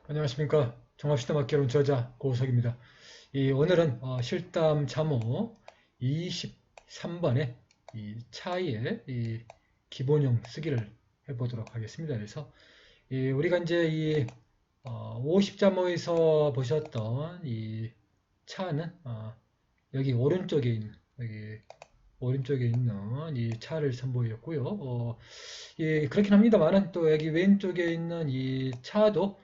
안녕하십니까. 종합시대학개론 저자 고우석입니다. 오늘은 실담 참호 23번의 이 차이의 기본형 쓰기를 해보도록 하겠습니다. 그래서 우리가 이제 50자모에서 보셨던 이 차는 여기 오른쪽에 있는 이 차를 선보였고요. 그렇긴 합니다만은 또 여기 왼쪽에 있는 이 차도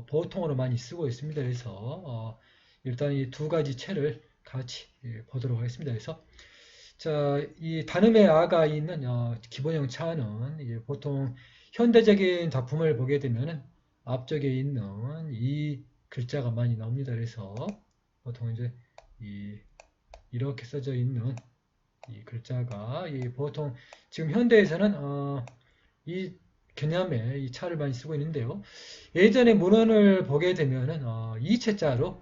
보통으로 많이 쓰고 있습니다. 그래서 일단 이 두 가지 채를 같이 보도록 하겠습니다. 그래서 자, 이 단음의 아가 있는 기본형 차는 이제 보통 현대적인 작품을 보게 되면은 앞쪽에 있는 이 글자가 많이 나옵니다. 그래서 보통 이제 이렇게 써져 있는 이 글자가 보통 지금 현대에서는 이 개념에 이 차를 많이 쓰고 있는데요. 예전에 문헌을 보게 되면은 이체자로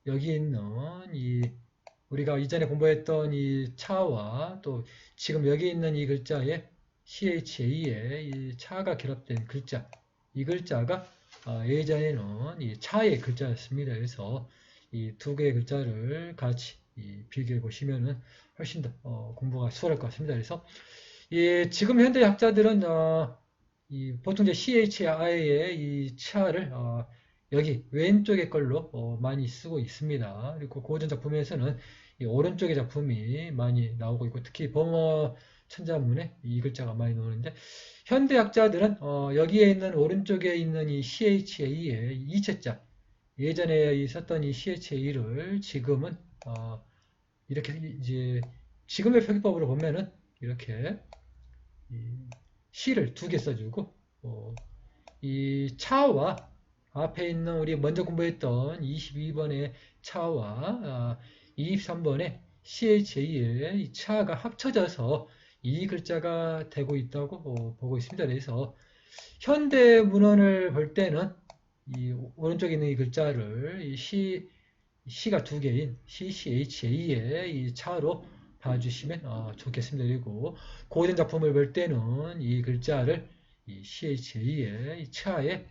여기 있는 이 우리가 이전에 공부했던 이 차와 또 지금 여기 있는 이 글자에 CHA에 이 차가 결합된 글자 이 글자가 예전에는 이 차의 글자였습니다. 그래서 이 두 개의 글자를 같이 비교해 보시면은 훨씬 더 공부가 수월할 것 같습니다. 그래서 지금 현대 학자들은 보통 이제 CHI의 이 차를 여기 왼쪽의 걸로 많이 쓰고 있습니다. 그리고 고전 작품에서는 이 오른쪽의 작품이 많이 나오고 있고 특히 범어 천자문에 이 글자가 많이 나오는데 현대 학자들은 여기에 있는 오른쪽에 있는 이 CHA의 이체자 예전에 썼던 이 CHA를 지금은 이렇게 이제 지금의 표기법으로 보면은 이렇게 시를 두 개 써주고 이 차와 앞에 있는 우리 먼저 공부했던 22번의 차와 23번의 CHA의 이 차가 합쳐져서 이 글자가 되고 있다고 보고 있습니다. 그래서 현대 문헌을 볼 때는 이 오른쪽에 있는 이 글자를 이 시가 두 개인 CCHA의 이 차로 봐주시면 좋겠습니다. 그리고 고전 작품을 볼 때는 이 글자를 이 CHA의 이 차의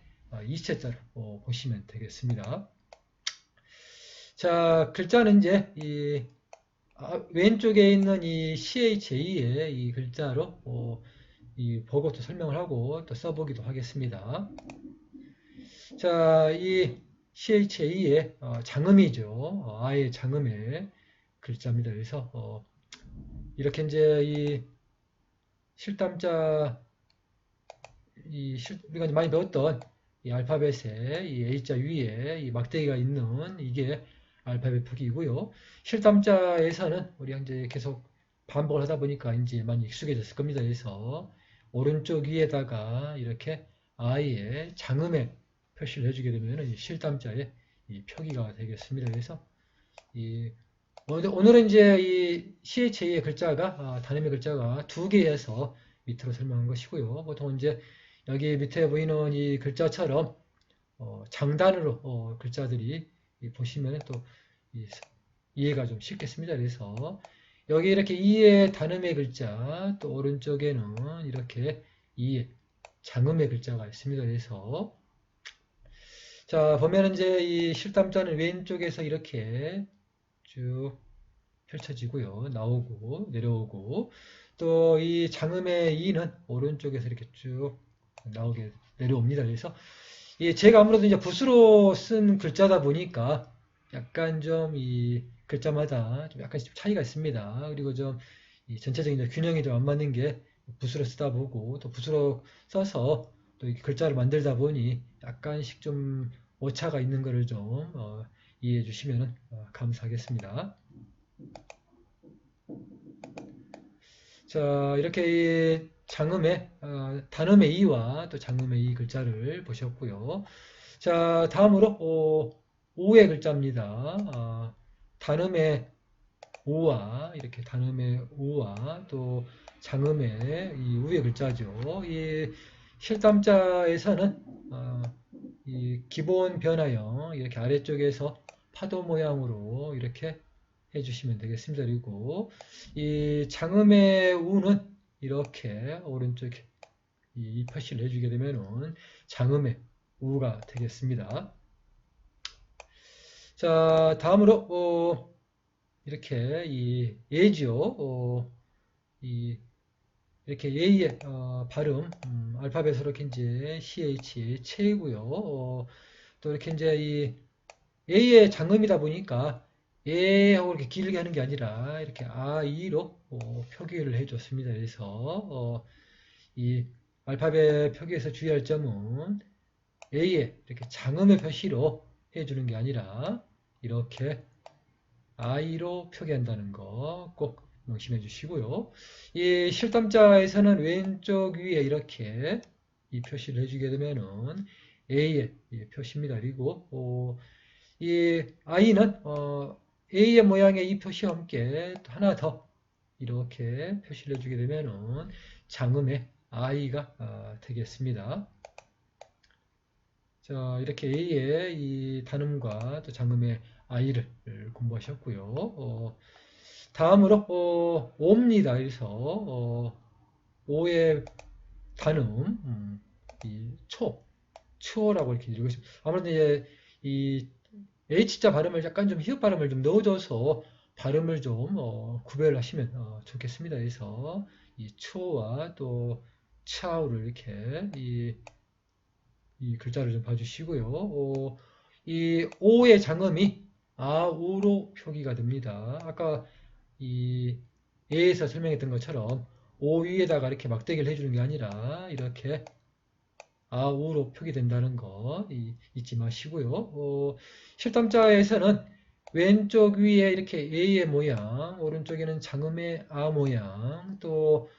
이체자로 보시면 되겠습니다. 자, 글자는 이제 왼쪽에 있는 이 CHA의 이 글자로 보고 또 설명을 하고 또 써보기도 하겠습니다. 자, 이 CHA의 장음이죠. 아의 장음의 글자입니다. 그래서 이렇게 이제 이 실담자 우리가 많이 배웠던 이 알파벳에 이 A자 위에 이 막대기가 있는 이게 알파벳 표기이고요. 실담자에서는 우리가 이제 계속 반복을 하다 보니까 이제 많이 익숙해졌을 겁니다. 그래서 오른쪽 위에다가 이렇게 I의 장음의 표시를 해주게 되면 이 실담자의 이 표기가 되겠습니다. 그래서 오늘은 이제 이 CHA의 글자가 단음의 글자가 두 개에서 밑으로 설명한 것이고요. 보통 이제 여기 밑에 보이는 이 글자처럼 장단으로 글자들이 보시면 또 이해가 좀 쉽겠습니다. 그래서 여기 이렇게 이의 단음의 글자 또 오른쪽에는 이렇게 이의 장음의 글자가 있습니다. 그래서 자 보면 이제 이 실담자는 왼쪽에서 이렇게 쭉 펼쳐지고요. 나오고 내려오고 또 이 장음의 이는 오른쪽에서 이렇게 쭉 나오게 내려옵니다. 그래서 제가 아무래도 이제 붓으로 쓴 글자다 보니까 약간 좀 이 글자마다 좀 약간 차이가 있습니다. 그리고 좀 이 전체적인 균형이 좀 안 맞는 게 붓으로 쓰다 보고 또 붓으로 써서 또 글자를 만들다 보니 약간씩 좀 오차가 있는 거를 좀 이해해 주시면 감사하겠습니다. 자, 이렇게 이 장음의 단음의 이와 또 장음의 이 글자를 보셨고요. 자, 다음으로 오의 글자입니다. 단음의 오와 이렇게 단음의 오와 또 장음의 이 우의 글자죠. 이 실담자에서는 이 기본 변화형 이렇게 아래쪽에서 파도 모양으로 이렇게 해주시면 되겠습니다. 그리고 이 장음의 우는 이렇게 오른쪽에 이 표시를 해주게 되면은 장음의 우가 되겠습니다. 자, 다음으로 이렇게 이 예지요. 이렇게 예의 발음 알파벳으로 이렇게 이제 ch 체이고요. 또 이렇게 이제 이 예의 장음이다 보니까 예하고 이렇게 길게 하는 게 아니라 이렇게 아이로 표기를 해줬습니다. 그래서 이 알파벳 표기에서 주의할 점은 A에 이렇게 장음의 표시로 해주는 게 아니라 이렇게 I로 표기한다는 거 꼭 명심해 주시고요. 이 실담자에서는 왼쪽 위에 이렇게 이 표시를 해주게 되면은 A의 표시입니다. 그리고 이 I는 A의 모양의 이 표시와 함께 또 하나 더 이렇게 표시를 해주게 되면은 장음의 I가 되겠습니다. 자, 이렇게 A의 이 단음과 또 장음의 I를 공부하셨고요. 다음으로 오입니다. 그래서 오의 단음, 이 초라고 이렇게 읽고 있습니다. 아무래도 이제 이 H자 발음을 약간 좀 히읗 발음을 좀 넣어줘서 발음을 좀 구별하시면 좋겠습니다. 그래서 이 초와 또 차오를 이렇게 이 글자를 좀 봐주시고요. 이 오의 장음이 아우로 표기가 됩니다. 아까 이 예에서 설명했던 것처럼 오 위에다가 이렇게 막대기를 해주는 게 아니라 이렇게 아우로 표기된다는 거 잊지 마시고요. 실담자에서는 왼쪽 위에 이렇게 A의 모양, 오른쪽에는 장음의 아 모양, 또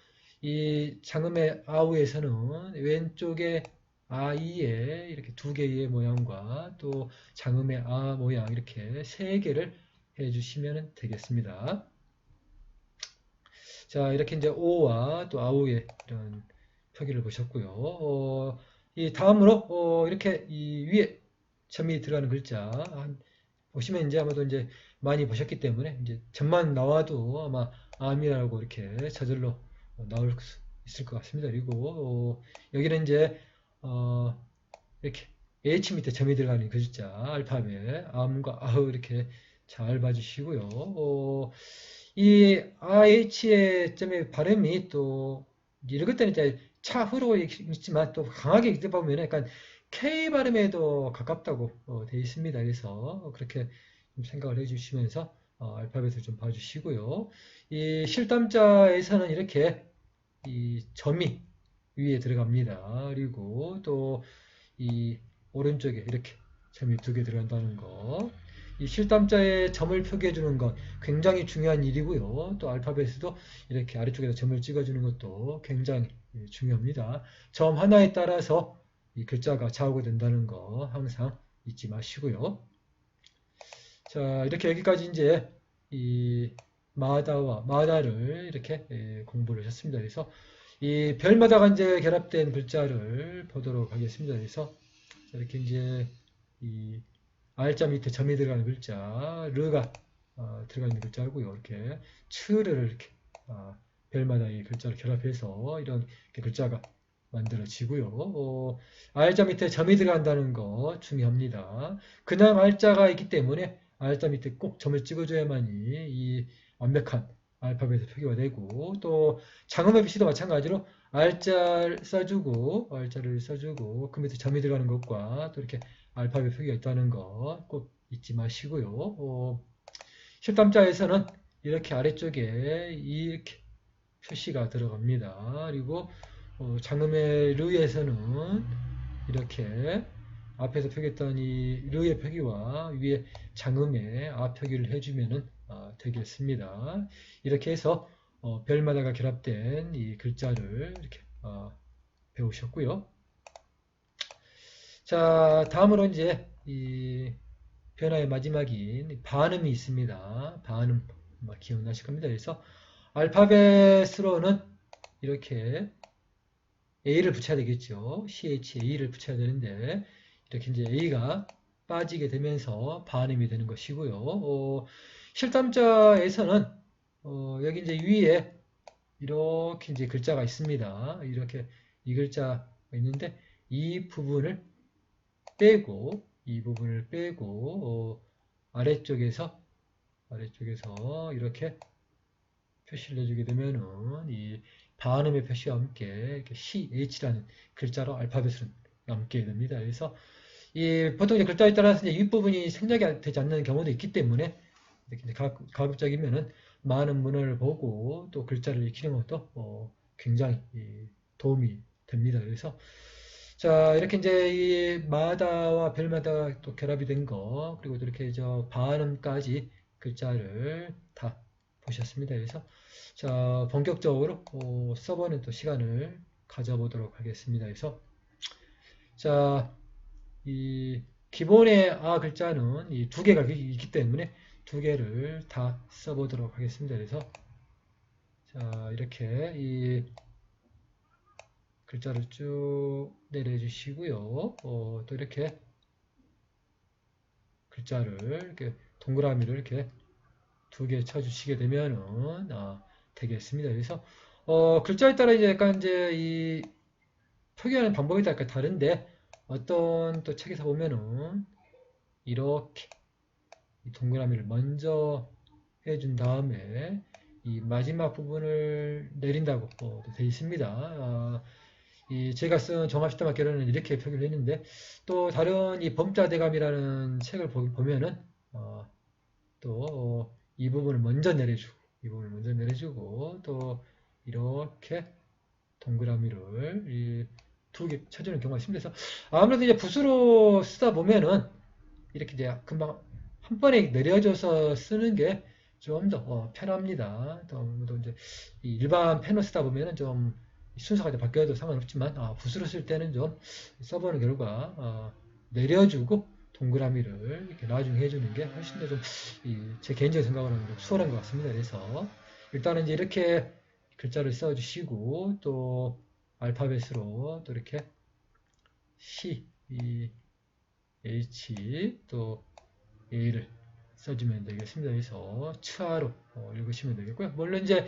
이 장음의 아우에서는 왼쪽에 아이의 이렇게 두 개의 모양과 또 장음의 아 모양 이렇게 세 개를 해주시면 되겠습니다. 자, 이렇게 이제 오와 또 아우의 이런 표기를 보셨고요. 이 다음으로 이렇게 이 위에 점이 들어가는 글자 보시면 이제 아마도 이제 많이 보셨기 때문에 이제 점만 나와도 아마 암이라고 이렇게 저절로 나올 수 있을 것 같습니다. 그리고 여기는 이제 이렇게 H 밑에 점이 들어가는 글자 알파벳 암과 아우 이렇게 잘 봐주시고요. 이 IH의 점의 발음이 또 읽을 때는 이제 차흐로 있지만 또 강하게 읽다 보면 약간 K 발음에도 가깝다고 되어 있습니다. 그래서 그렇게 좀 생각을 해주시면서 알파벳을 좀 봐주시고요. 이 실담자에서는 이렇게 이 점이 위에 들어갑니다. 그리고 또 이 오른쪽에 이렇게 점이 두 개 들어간다는 거. 이 실담자에 점을 표기해 주는 것 굉장히 중요한 일이고요. 또 알파벳에도 이렇게 아래쪽에다 점을 찍어주는 것도 굉장히 중요합니다. 점 하나에 따라서 이 글자가 좌우가 된다는 거 항상 잊지 마시고요. 자, 이렇게 여기까지 이제 이 마다와 마다를 이렇게 공부를 하셨습니다. 그래서 이 별마다가 이제 결합된 글자를 보도록 하겠습니다. 그래서 이렇게 이제 이 R자 밑에 점이 들어가는 글자, 르가 들어가 있는 글자고요. 이렇게 츠를 이렇게 별마다 이 글자를 결합해서 이런 글자가 만들어지고요. R자 밑에 점이 들어간다는 거 중요합니다. 그냥 R자가 있기 때문에 R자 밑에 꼭 점을 찍어줘야만이 이 완벽한 알파벳의 표기가 되고 또 장음의 표시도 마찬가지로 R자를 써주고 그 밑에 점이 들어가는 것과 또 이렇게 알파벳 표기가 있다는 거 꼭 잊지 마시고요. 실담자에서는 이렇게 아래쪽에 이렇게 표시가 들어갑니다. 그리고 장음의 르에서는 이렇게 앞에서 표기했던 이 르의 표기와 위에 장음의 아 표기를 해주면 되겠습니다. 이렇게 해서 별마다가 결합된 이 글자를 이렇게 배우셨고요. 자, 다음으로 이제 이 변화의 마지막인 반음이 있습니다. 반음 기억나실 겁니다. 그래서 알파벳으로는 이렇게 A를 붙여야 되겠죠. CHA를 붙여야 되는데 이렇게 이제 A가 빠지게 되면서 반음이 되는 것이고요. 실담자에서는 여기 이제 위에 이렇게 이제 글자가 있습니다. 이렇게 이 글자가 있는데 이 부분을 빼고 이 부분을 빼고 아래쪽에서 이렇게 표시를 해주게 되면은 이 반음의 표시와 함께 이렇게 CH라는 글자로 알파벳으로 남게 됩니다. 그래서 이 보통 이제 글자에 따라서 이제 윗부분이 생략이 되지 않는 경우도 있기 때문에 이렇게 이제 가급적이면은 많은 문헌을 보고 또 글자를 익히는 것도 굉장히 도움이 됩니다. 그래서 자 이렇게 이제 이 마다와 별마다 또 결합이 된 거 그리고 또 이렇게 저 반음까지 글자를 다 보셨습니다. 그래서 자 본격적으로 써보는 또 시간을 가져보도록 하겠습니다. 그래서 자 이 기본의 아 글자는 이 두 개가 있기 때문에 두 개를 다 써보도록 하겠습니다. 그래서 자 이렇게 이 글자를 쭉 내려주시고요. 또 이렇게 글자를 이렇게 동그라미를 이렇게 두 개 쳐주시게 되면은 되겠습니다. 그래서 글자에 따라 이제 약간 이제 이 표기하는 방법이 약간 다른데 어떤 또 책에서 보면은 이렇게 이 동그라미를 먼저 해준 다음에 이 마지막 부분을 내린다고 되어 있습니다. 이 제가 쓴 종합시대막결론은 이렇게 표기를 했는데 또 다른 이 범자대감이라는 책을 보면은 또 이 부분을 먼저 내려주고 또 이렇게 동그라미를 두 개 쳐주는 경우가 있습니다. 그래서 아무래도 이제 붓으로 쓰다 보면은 이렇게 이제 금방 한 번에 내려줘서 쓰는 게 좀 더 편합니다. 또 이제 일반 펜으로 쓰다 보면은 좀 순서가 이제 바뀌어도 상관없지만 붓으로 쓸 때는 좀 써보는 결과 내려주고 동그라미를 이렇게 나중에 해주는 게 훨씬 더 좀 제 개인적인 생각으로는 좀 수월한 것 같습니다. 그래서 일단은 이제 이렇게 글자를 써주시고 또 알파벳으로 또 이렇게 C, H 또 A를 써주면 되겠습니다. 그래서 추하로 읽으시면 되겠고요. 물론 이제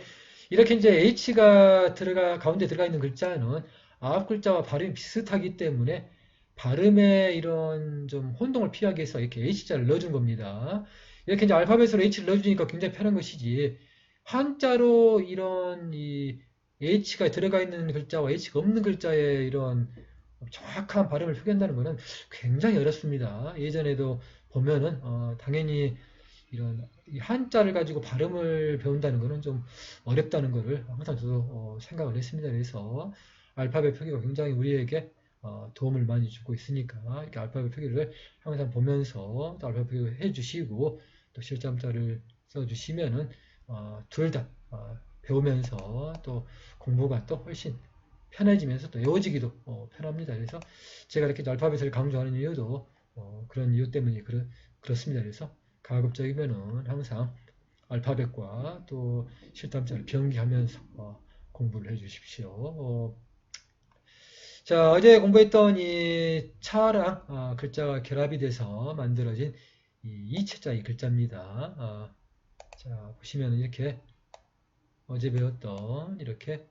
이렇게 이제 H가 가운데 들어가 있는 글자는 앞 글자와 발음이 비슷하기 때문에 발음의 이런 좀 혼동을 피하기 위해서 이렇게 H자를 넣어준 겁니다. 이렇게 이제 알파벳으로 H를 넣어주니까 굉장히 편한 것이지 한자로 이런 이 H가 들어가 있는 글자와 H가 없는 글자의 이런 정확한 발음을 표기한다는 것은 굉장히 어렵습니다. 예전에도 보면은 당연히 이런 한자를 가지고 발음을 배운다는 것은 좀 어렵다는 것을 항상 저도 생각을 했습니다. 그래서 알파벳 표기가 굉장히 우리에게 도움을 많이 주고 있으니까 이렇게 알파벳 표기를 항상 보면서 또 알파벳 표기를 해주시고 또 실자문자를 써주시면은 둘 다 배우면서 또 공부가 또 훨씬 편해지면서 또 외워지기도 편합니다. 그래서 제가 이렇게 알파벳을 강조하는 이유도 그런 이유 때문에 그렇습니다. 그래서 가급적이면은 항상 알파벳과 또 실담자를 병기하면서 공부를 해 주십시오. 자, 어제 공부했던 이 차랑 글자가 결합이 돼서 만들어진 이 이체자 이 글자입니다. 자, 보시면 이렇게 어제 배웠던 이렇게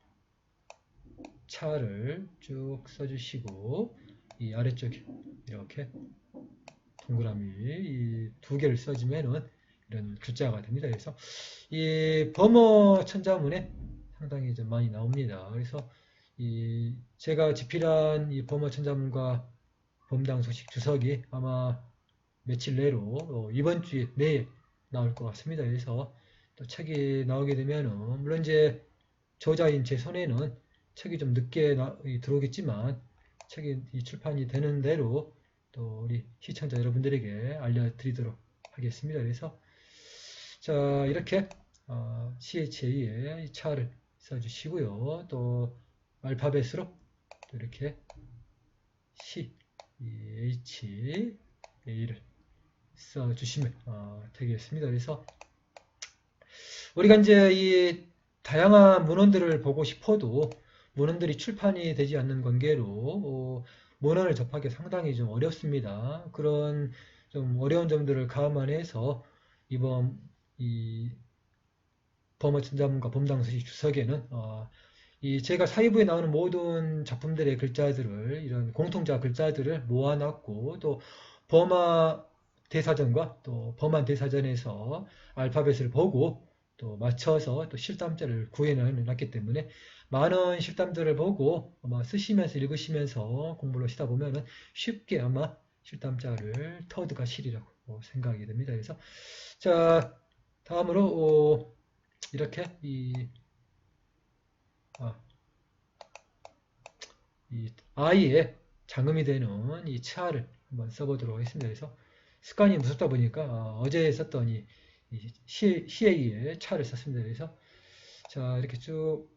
차를 쭉 써주시고 이 아래쪽에 이렇게 동그라미 이 두 개를 써주면은 이런 글자가 됩니다. 그래서 이 범어 천자문에 상당히 좀 많이 나옵니다. 그래서 이 제가 집필한 이 범어 천자문과 범당 소식 주석이 아마 며칠 내로 이번 주에 내에 나올 것 같습니다. 그래서 또 책이 나오게 되면은 물론 이제 저자인 제 손에는 책이 좀 늦게 들어오겠지만 책이 출판이 되는 대로 또 우리 시청자 여러분들에게 알려드리도록 하겠습니다. 그래서 자 이렇게 CHA의 차를 써주시고요. 또 알파벳으로 또 이렇게 C, H, A를 써주시면 되겠습니다. 그래서 우리가 이제 이 다양한 문헌들을 보고 싶어도 문헌들이 출판이 되지 않는 관계로 문헌을 접하기 상당히 좀 어렵습니다. 그런 좀 어려운 점들을 감안해서 이번 이 범어천자문과 범당서식 주석에는 제가 사회부에 나오는 모든 작품들의 글자들을 이런 공통자 글자들을 모아놨고 또 버마 대사전과 또 범한 대사전에서 알파벳을 보고 또 맞춰서 또 실담자를 구해놨기 때문에 많은 실담들을 보고 아마 쓰시면서 읽으시면서 공부를 하시다 보면은 쉽게 아마 실담자를 터득하시리라고 생각이 됩니다. 그래서 자 다음으로 이렇게 아, 이 아이의 장음이 되는 이 치아를 한번 써보도록 하겠습니다. 그래서 습관이 무섭다 보니까 어제 썼던 이 CA의 차를 썼습니다. 그래서 자 이렇게 쭉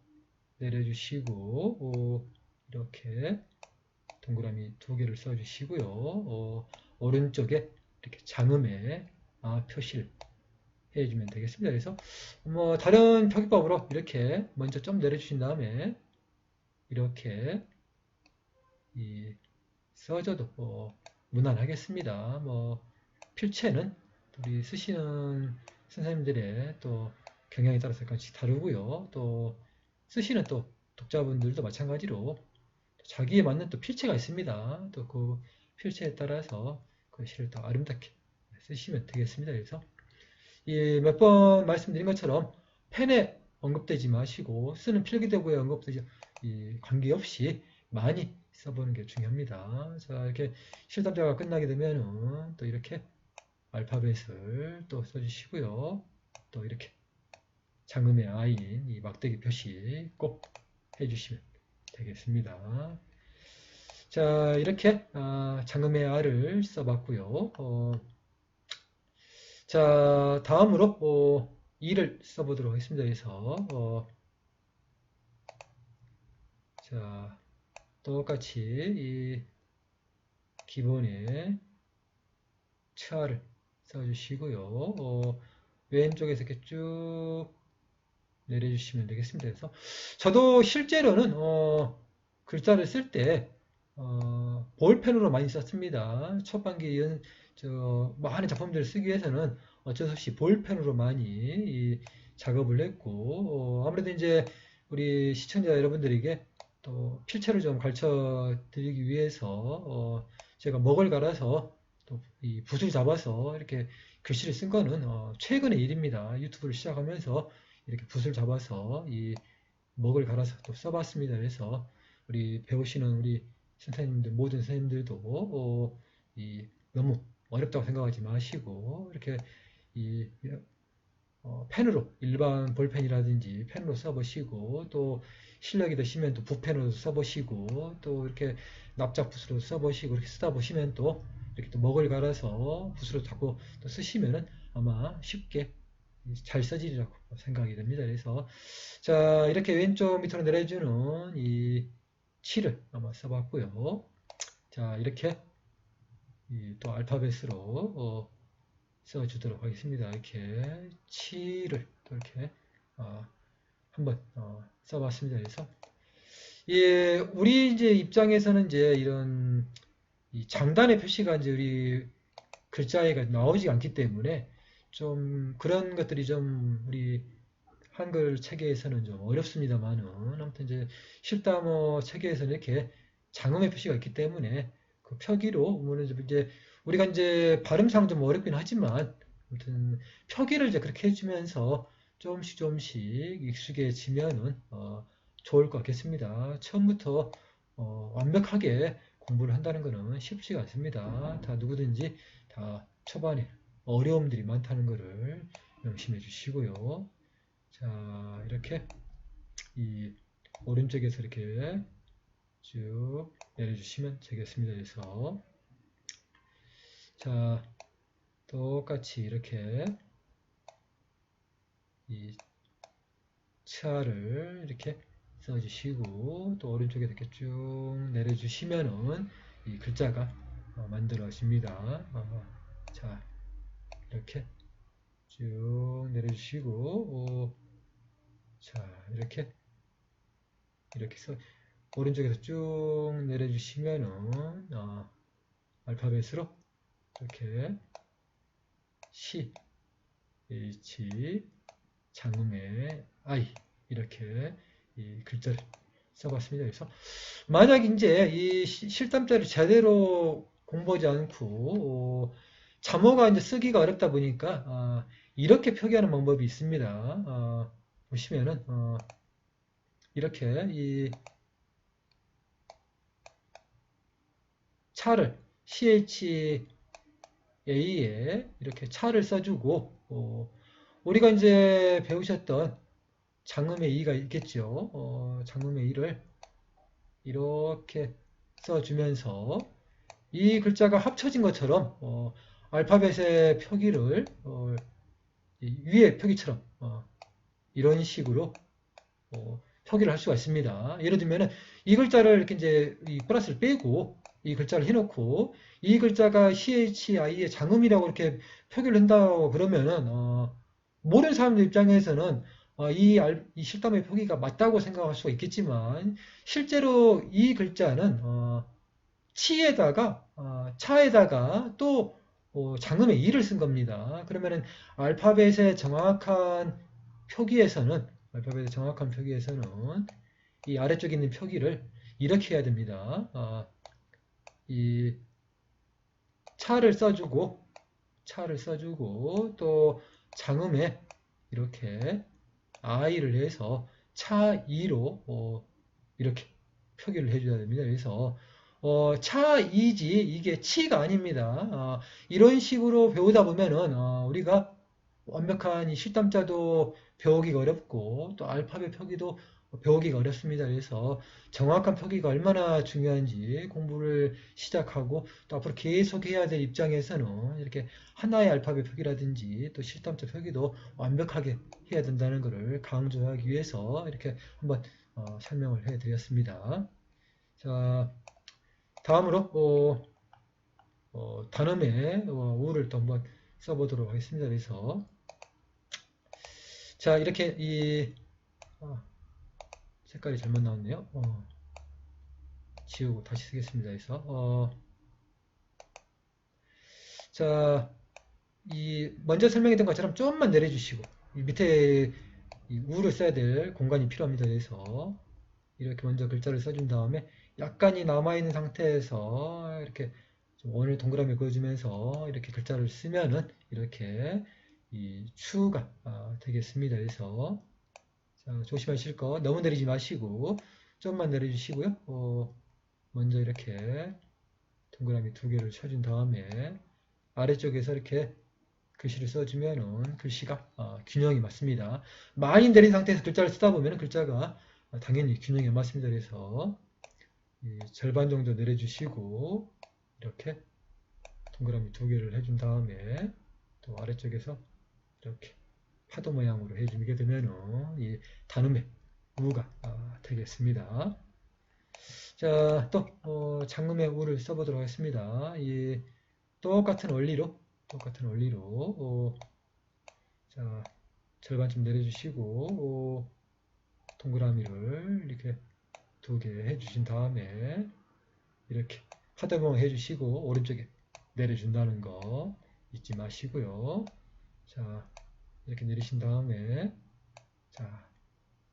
내려주시고 이렇게 동그라미 두 개를 써주시고요. 오른쪽에 이렇게 장음의 표시를 해주면 되겠습니다. 그래서 뭐 다른 표기법으로 이렇게 먼저 좀 내려주신 다음에 이렇게 써줘도 무난하겠습니다. 뭐 필체는 우리 쓰시는 선생님들의 또 경향에 따라서 약간씩 다르고요. 또 쓰시는 또 독자분들도 마찬가지로 자기에 맞는 또 필체가 있습니다. 또 그 필체에 따라서 글씨를 더 아름답게 쓰시면 되겠습니다. 그래서 몇 번 말씀드린 것처럼 펜에 언급되지 마시고 쓰는 필기도구에 언급되지 관계없이 많이 써보는 게 중요합니다. 자 이렇게 실담자가 끝나게 되면은 또 이렇게 알파벳을 또 써주시고요. 또 이렇게 장음의 아인 이 막대기 표시 꼭 해주시면 되겠습니다. 자 이렇게 장음의 아를 써봤고요. 자 다음으로 이를 써보도록 하겠습니다. 그래서 자 똑같이 이 기본의 차를 써주시고요. 왼쪽에서 이렇게 쭉 내려주시면 되겠습니다. 그래서 저도 실제로는 글자를 쓸 때 볼펜으로 많이 썼습니다. 초반기 많은 작품들을 쓰기 위해서는 어쩔 수 없이 볼펜으로 많이 작업을 했고 아무래도 이제 우리 시청자 여러분들에게 또 필체를 좀 가르쳐 드리기 위해서 제가 먹을 갈아서 또 이 붓을 잡아서 이렇게 글씨를 쓴 거는 최근의 일입니다. 유튜브를 시작하면서 이렇게 붓을 잡아서 이 먹을 갈아서 또 써봤습니다. 그래서 우리 배우시는 우리 선생님들 모든 선생님들도 너무 어렵다고 생각하지 마시고 이렇게 이 펜으로 일반 볼펜이라든지 펜으로 써보시고 또 실력이 되시면 또 붓펜으로 써보시고 또 이렇게 납작붓으로 써보시고 이렇게 쓰다 보시면 또 이렇게 또 먹을 갈아서 붓으로 자꾸 또 쓰시면은 아마 쉽게 잘 써지리라고 생각이 됩니다. 그래서 자 이렇게 왼쪽 밑으로 내려주는 이 칠을 아마 써봤고요. 자 이렇게 또 알파벳으로 써주도록 하겠습니다. 이렇게 칠을 또 이렇게 한번 써봤습니다. 그래서 우리 이제 입장에서는 이제 이런 이 장단의 표시가 이제 우리 글자에 나오지 않기 때문에 좀 그런 것들이 좀 우리 한글 체계에서는 좀 어렵습니다만은 아무튼 이제 실담어 체계에서는 이렇게 장음의 표시가 있기 때문에 그 표기로 이제 우리가 이제 발음상 좀 어렵긴 하지만 아무튼 표기를 이제 그렇게 해주면서 조금씩 익숙해지면은 좋을 것 같겠습니다. 처음부터 완벽하게 공부를 한다는 것은 쉽지가 않습니다. 다 누구든지 다 초반에 어려움들이 많다는 것을 명심해 주시고요. 자, 이렇게 이 오른쪽에서 이렇게 쭉 내려주시면 되겠습니다. 그래서 자, 똑같이 이렇게 이 차를 이렇게 써주시고 또 오른쪽에 이렇게 쭉 내려주시면은 이 글자가 만들어집니다. 자, 이렇게 쭉 내려주시고 자, 이렇게 해서 오른쪽에서 쭉 내려주시면은 알파벳으로 이렇게 C, H, 장음의 I 이렇게 이 글자를 써봤습니다. 그래서 만약 이제 이 실담자를 제대로 공부하지 않고 자모가 이제 쓰기가 어렵다 보니까 이렇게 표기하는 방법이 있습니다. 보시면은 이렇게 이 차를 CHA에 이렇게 차를 써주고 우리가 이제 배우셨던 장음의 이가 있겠죠. 장음의 이를 이렇게 써주면서 이 글자가 합쳐진 것처럼 알파벳의 표기를 위의 표기처럼 이런 식으로 표기를 할 수가 있습니다. 예를 들면은 이 글자를 이렇게 이제 이 플러스를 빼고 이 글자를 해놓고 이 글자가 CHI의 장음이라고 이렇게 표기를 한다고 그러면은 모르는 사람들 입장에서는 이 실담의 표기가 맞다고 생각할 수가 있겠지만 실제로 이 글자는 치에다가 차에다가 또 장음의 이를 쓴 겁니다. 그러면은 알파벳의 정확한 표기에서는 이 아래쪽에 있는 표기를 이렇게 해야 됩니다. 이 차를 써주고 또 장음에 이렇게 I를 해서 차이로 이렇게 표기를 해줘야 됩니다. 그래서 차이지 이게 치가 아닙니다. 이런 식으로 배우다 보면은 우리가 완벽한 이 실담자도 배우기가 어렵고 또 알파벳 표기도 배우기가 어렵습니다. 그래서 정확한 표기가 얼마나 중요한지 공부를 시작하고 또 앞으로 계속 해야 될 입장에서는 이렇게 하나의 알파벳 표기라든지 또 실담자 표기도 완벽하게 해야 된다는 것을 강조하기 위해서 이렇게 한번 설명을 해 드렸습니다. 자, 다음으로 단음의 우를 또 한번 써보도록 하겠습니다. 그래서 자, 이렇게 색깔이 잘못 나왔네요. 지우고 다시 쓰겠습니다. 그래서 자, 먼저 설명했던 것처럼 좀만 내려주시고 이 밑에 이 우를 써야 될 공간이 필요합니다. 그래서 이렇게 먼저 글자를 써준 다음에 약간이 남아있는 상태에서 이렇게 좀 원을 동그라미 그어주면서 이렇게 글자를 쓰면은 이렇게 이 추가 되겠습니다. 그래서 자, 조심하실 거 너무 내리지 마시고 좀만 내려주시고요. 먼저 이렇게 동그라미 두 개를 쳐준 다음에 아래쪽에서 이렇게 글씨를 써주면은 글씨가 균형이 맞습니다. 많이 내린 상태에서 글자를 쓰다 보면 글자가 당연히 균형이 안 맞습니다. 그래서 절반 정도 내려주시고 이렇게 동그라미 두 개를 해준 다음에 또 아래쪽에서 이렇게 파도 모양으로 해주게 되면은 이 단음의 우가 되겠습니다. 자, 또 장음의 우를 써보도록 하겠습니다. 이 똑같은 원리로 자, 절반쯤 내려주시고 동그라미를 이렇게 두 개 해주신 다음에 이렇게 파도 모양 해주시고 오른쪽에 내려준다는 거 잊지 마시고요. 자, 이렇게 내리신 다음에 자,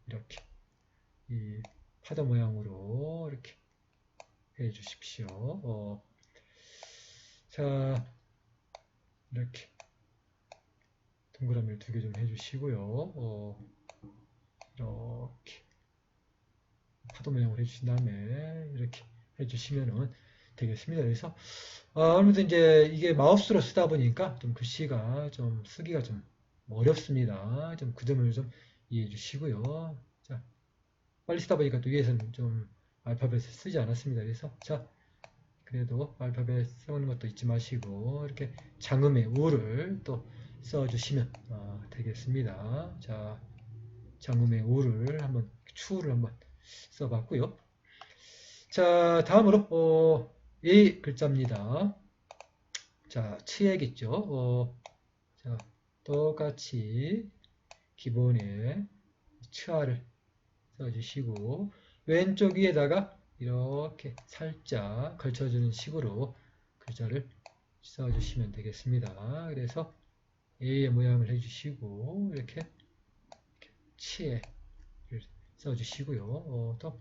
이렇게 이 파도 모양으로 이렇게 해 주십시오. 자, 이렇게 동그라미를 두 개 좀 해주시고요. 이렇게 파도 모양으로 해주신 다음에 이렇게 해주시면 되겠습니다. 그래서 아무래도 이제 이게 마우스로 쓰다 보니까 좀 글씨가 좀 쓰기가 좀 어렵습니다. 좀 그 점을 좀 이해해 주시고요. 자, 빨리 쓰다 보니까 또 위에서는 좀 알파벳을 쓰지 않았습니다. 그래서 자, 그래도 알파벳 써오는 것도 잊지 마시고 이렇게 장음의 우를 또 써주시면 되겠습니다. 자, 장음의 우를 한번 추를 한번 써봤고요. 자, 다음으로 이 글자입니다. 자, 치액 있죠. 자, 똑같이 기본에 치아를 써주시고 왼쪽 위에다가 이렇게 살짝 걸쳐주는 식으로 글자를 써주시면 되겠습니다. 그래서 A의 모양을 해주시고 이렇게 치에 써주시고요. 또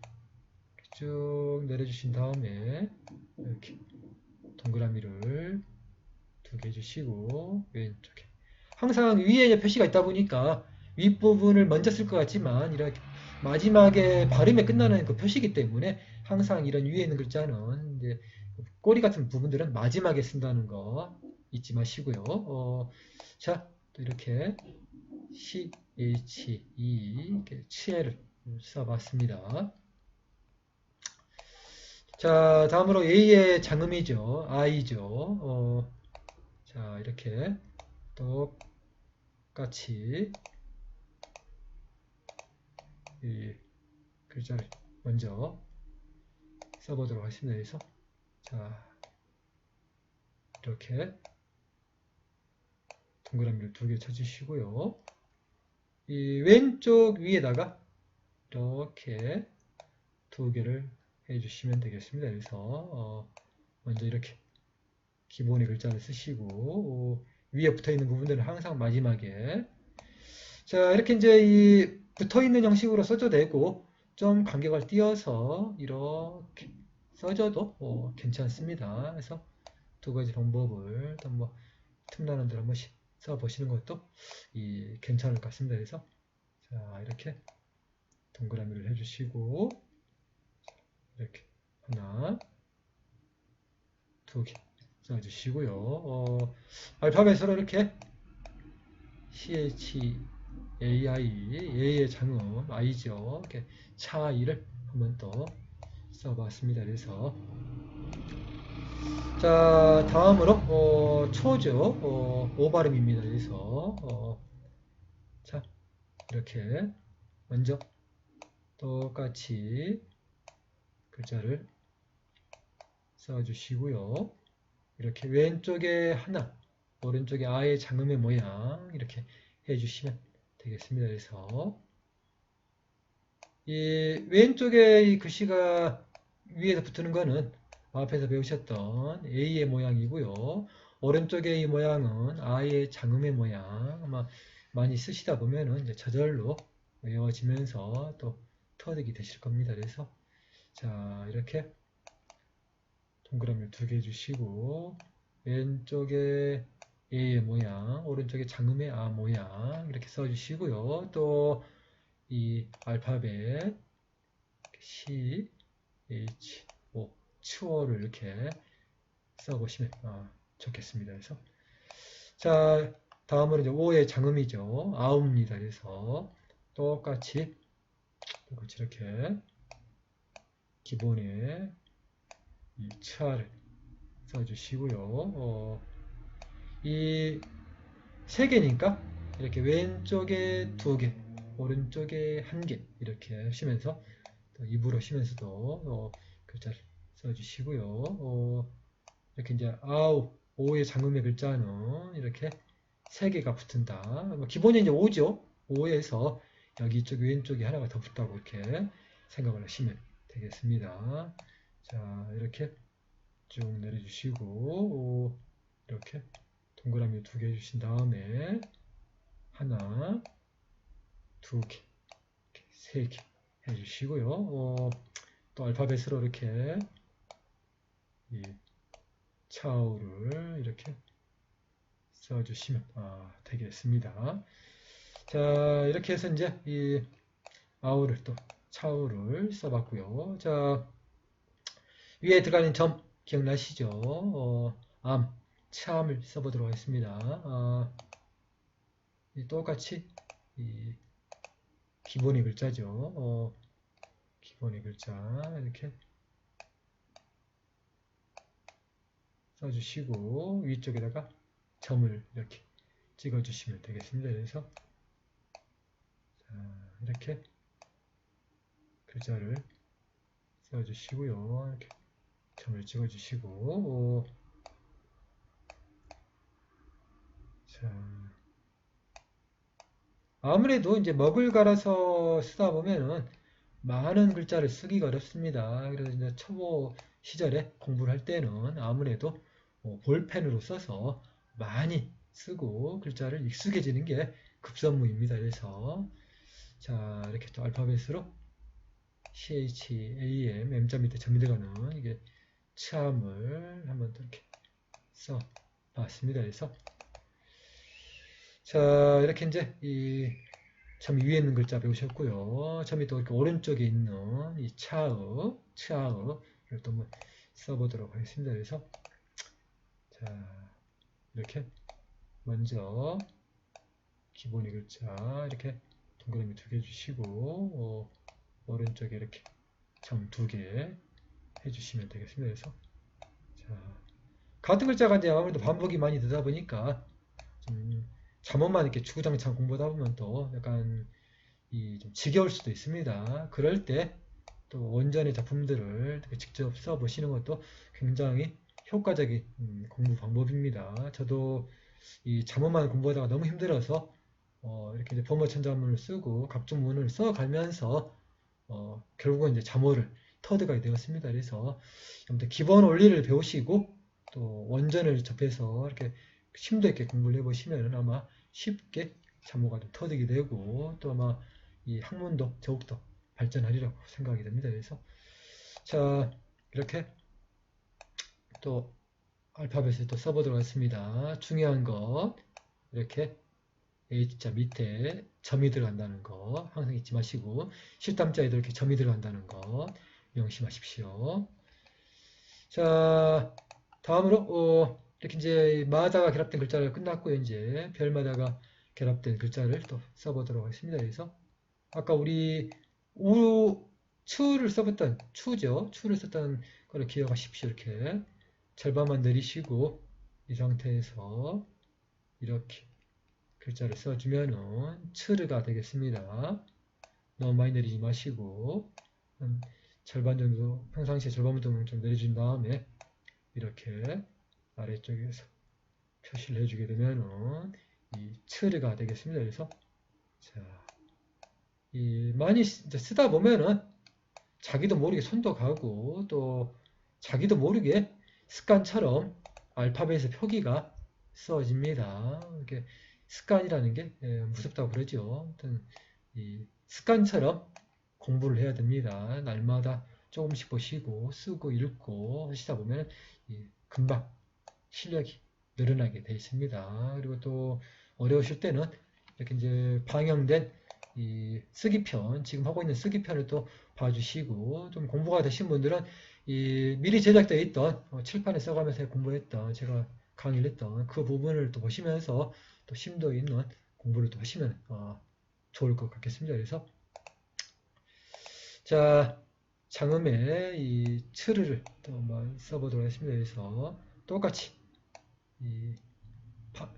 쭉 내려주신 다음에 이렇게 동그라미를 2개 주시고 왼쪽에 항상 위에 표시가 있다 보니까 윗부분을 먼저 쓸 것 같지만 이렇게 마지막에 발음에 끝나는 그 표시이기 때문에 항상 이런 위에 있는 글자는 이제 꼬리 같은 부분들은 마지막에 쓴다는 거 잊지 마시고요. 자, 또 이렇게 CHE 이렇게 치에를 써봤습니다. 자, 다음으로 A의 장음이죠. I죠. 자, 이렇게 똑같이 이 글자를 먼저 써보도록 하겠습니다. 그래서 자, 이렇게 동그라미를 2개 쳐주시고요. 이 왼쪽 위에다가 이렇게 2개를 해주시면 되겠습니다. 그래서 먼저 이렇게 기본의 글자를 쓰시고 위에 붙어있는 부분들은 항상 마지막에 자 이렇게 이제 이 붙어있는 형식으로 써도 되고 좀 간격을 띄어서 이렇게 써줘도 괜찮습니다. 그래서 2가지 방법을 또 뭐 틈나는 대로 한 번씩 써보시는 것도 괜찮을 것 같습니다. 그래서 자 이렇게 동그라미를 해주시고 이렇게 하나 2개 써주시고요. 알파벳으로 이렇게 CH, A의 장음, I죠. 이렇게 차이를 한번 더 써봤습니다. 그래서 자 다음으로 초죠. 오 발음입니다. 그래서 자 이렇게 먼저 똑같이 글자를 써주시고요. 이렇게 왼쪽에 하나, 오른쪽에 아의 장음의 모양 이렇게 해주시면 되겠습니다. 그래서 이 왼쪽에 이 글씨가 위에서 붙는 거는 앞에서 배우셨던 A의 모양이고요. 오른쪽에 이 모양은 I의 장음의 모양 아마 많이 쓰시다 보면은 이제 저절로 외워지면서 또 터득이 되실 겁니다. 그래서 자 이렇게 동그라미를 2개 해주시고 왼쪽에 A의 모양 오른쪽에 장음의 아 모양 이렇게 써주시고요. 또 이 알파벳 C, H, O, 추어를 이렇게 써보시면 좋겠습니다. 그래서 자 다음으로 이제 O의 장음이죠. 아우입니다. 그래서 똑같이 이렇게 기본에 이 차를 써주시고요. 이 3개니까 이렇게 왼쪽에 2개, 오른쪽에 1개 이렇게 하시면서 입으로 쉬면서도 글자를 써주시고요. 이렇게 이제 아우, 오의 장음의 글자는 이렇게 3개가 붙은다. 기본이 이제 5죠. 5에서 여기 이쪽 왼쪽에 하나가 더 붙다고 이렇게 생각을 하시면 되겠습니다. 자, 이렇게 쭉 내려주시고 이렇게 동그라미 2개 해주신 다음에 하나, 2개, 3개 해주시고요. 또 알파벳으로 이렇게 이 차우를 이렇게 써주시면 되겠습니다. 자, 이렇게 해서 이제 이 아우를 또 차우를 써봤고요. 자, 위에 들어가는 점 기억나시죠? 암, 참을 써보도록 하겠습니다. 똑같이 이 기본의 글자죠. 기본의 글자 이렇게 써주시고 위쪽에다가 점을 이렇게 찍어주시면 되겠습니다. 그래서 자, 이렇게 글자를 써주시고요. 이렇게 점을 찍어주시고 자, 아무래도 이제 먹을 갈아서 쓰다 보면은 많은 글자를 쓰기가 어렵습니다. 그래서 이제 초보 시절에 공부를 할 때는 아무래도 볼펜으로 써서 많이 쓰고 글자를 익숙해지는 게 급선무입니다. 그래서 자 이렇게 또 알파벳으로 CHAM, M자 밑에 점이 들어가는 이게 치함을 한번 또 이렇게 써 봤습니다. 그래서 자, 이렇게 이제 이 점 위에 있는 글자 배우셨고요. 점이 또 이렇게 오른쪽에 있는 이 차의를 또 한번 써보도록 하겠습니다. 그래서 자, 이렇게 먼저 기본의 글자 이렇게 동그라미 2개 주시고 오른쪽에 이렇게 점 2개 해주시면 되겠습니다. 그래서 자, 같은 글자가 이제 아무래도 반복이 많이 되다 보니까 좀 잠옷만 이렇게 주구장창 공부하다 보면 또 약간 좀 지겨울 수도 있습니다. 그럴 때 또 원전의 작품들을 직접 써보시는 것도 굉장히 효과적인 공부 방법입니다. 저도 이 잠옷만 공부하다가 너무 힘들어서 이렇게 이제 범어천자문을 쓰고 각종 문을 써가면서 결국은 이제 잠호를 터득하게 되었습니다. 그래서 아무튼 기본 원리를 배우시고 또 원전을 접해서 이렇게 심도 있게 공부를 해보시면 아마 쉽게 잠호가 좀 터득이 되고 또 아마 이 학문도 더욱더 발전하리라고 생각이 됩니다. 그래서 자, 이렇게 또 알파벳을 또 써보도록 하겠습니다. 중요한 것 이렇게 H자 밑에 점이 들어간다는 거 항상 잊지 마시고 실담자에도 이렇게 점이 들어간다는 거 명심하십시오. 자, 다음으로 이렇게 이제 마다가 결합된 글자를 끝났고요. 이제 별마다가 결합된 글자를 또 써보도록 하겠습니다. 그래서 아까 우리 추를 써봤던 추죠. 추를 썼던 거를 기억하십시오. 이렇게 절반만 내리시고 이 상태에서 이렇게 글자를 써주면은 추르가 되겠습니다. 너무 많이 내리지 마시고 한 절반 정도, 평상시에 절반 정도 좀 내려준 다음에 이렇게 아래쪽에서 표시를 해주게 되면은 이 추르가 되겠습니다. 그래서 자, 많이 이제 쓰다 보면은 자기도 모르게 손도 가고 또 자기도 모르게 습관처럼 알파벳의 표기가 써집니다. 이렇게 습관이라는 게 무섭다고 그러죠. 아무튼 이 습관처럼 공부를 해야 됩니다. 날마다 조금씩 보시고 쓰고 읽고 하시다 보면 금방 실력이 늘어나게 되어 있습니다. 그리고 또 어려우실 때는 이렇게 이제 방영된 이 쓰기편, 지금 하고 있는 쓰기편을 또 봐주시고 좀 공부가 되신 분들은 미리 제작되어 있던 칠판에 써가면서 공부했던 제가 강의를 했던 그 부분을 또 보시면서 또 심도 있는 공부를 또 하시면 좋을 것 같겠습니다. 그래서 자, 장음의 이 트르를 또 한번 써보도록 하겠습니다. 그래서 똑같이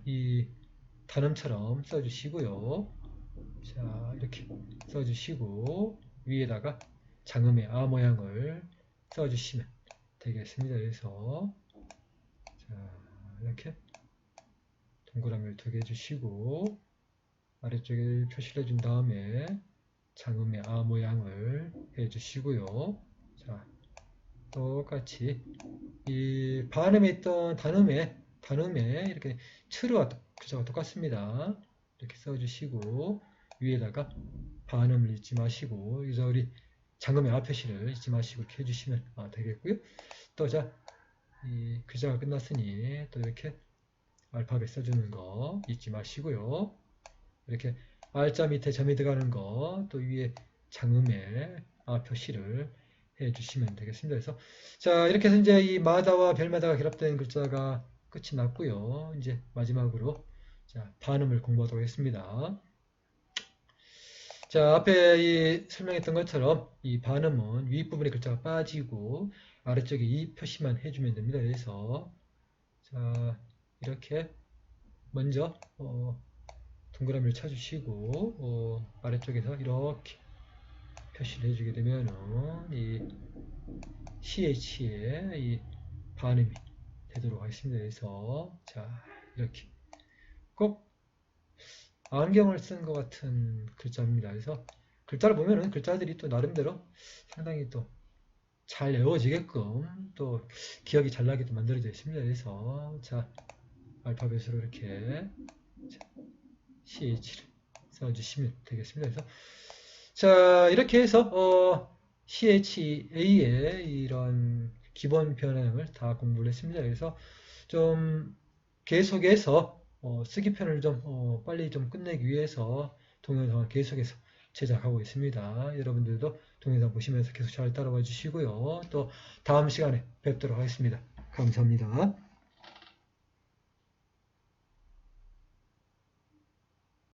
이 단음처럼 써주시고요. 자, 이렇게 써주시고 위에다가 장음의 아 모양을 써주시면 되겠습니다. 그래서 자, 이렇게 동그라미를 2개 해주시고 아래쪽에 표시를 해준 다음에 장음의 아 모양을 해주시고요. 자, 똑같이 이 반음에 있던 단음에 이렇게 트르와 글자가 똑같습니다. 이렇게 써주시고 위에다가 반음을 잊지 마시고 여기서 우리 장음의 아 표시를 잊지 마시고 이렇게 해주시면 되겠고요. 또 자, 이 글자가 끝났으니 또 이렇게 알파벳 써주는 거 잊지 마시고요. 이렇게 R자 밑에 점이 들어가는 거 또 위에 장음의 아 표시를 해주시면 되겠습니다. 그래서 자, 이렇게 해서 이제 이 마다와 별마다가 결합된 글자가 끝이 났고요. 이제 마지막으로 자, 반음을 공부하도록 하겠습니다. 자, 앞에 설명했던 것처럼 이 반음은 윗부분의 글자가 빠지고 아래쪽에 이 표시만 해주면 됩니다. 그래서 자, 이렇게 먼저 동그라미를 쳐주시고 아래쪽에서 이렇게 표시를 해주게 되면은 이 CH의 이 반음이 되도록 하겠습니다. 그래서 자, 이렇게 꼭 안경을 쓴 것 같은 글자입니다. 그래서 글자를 보면은 글자들이 또 나름대로 상당히 또 잘 외워지게끔 또 기억이 잘 나게도 만들어져 있습니다. 그래서 자, 알파벳으로 이렇게 CH를 써주시면 되겠습니다. 그래서 자, 이렇게 해서 CHA의 이런 기본 변형을 다 공부를 했습니다. 그래서 좀 계속해서 쓰기 편을 좀 빨리 좀 끝내기 위해서 동영상을 계속해서 제작하고 있습니다. 여러분들도 동영상 보시면서 계속 잘 따라와 주시고요. 또 다음 시간에 뵙도록 하겠습니다. 감사합니다.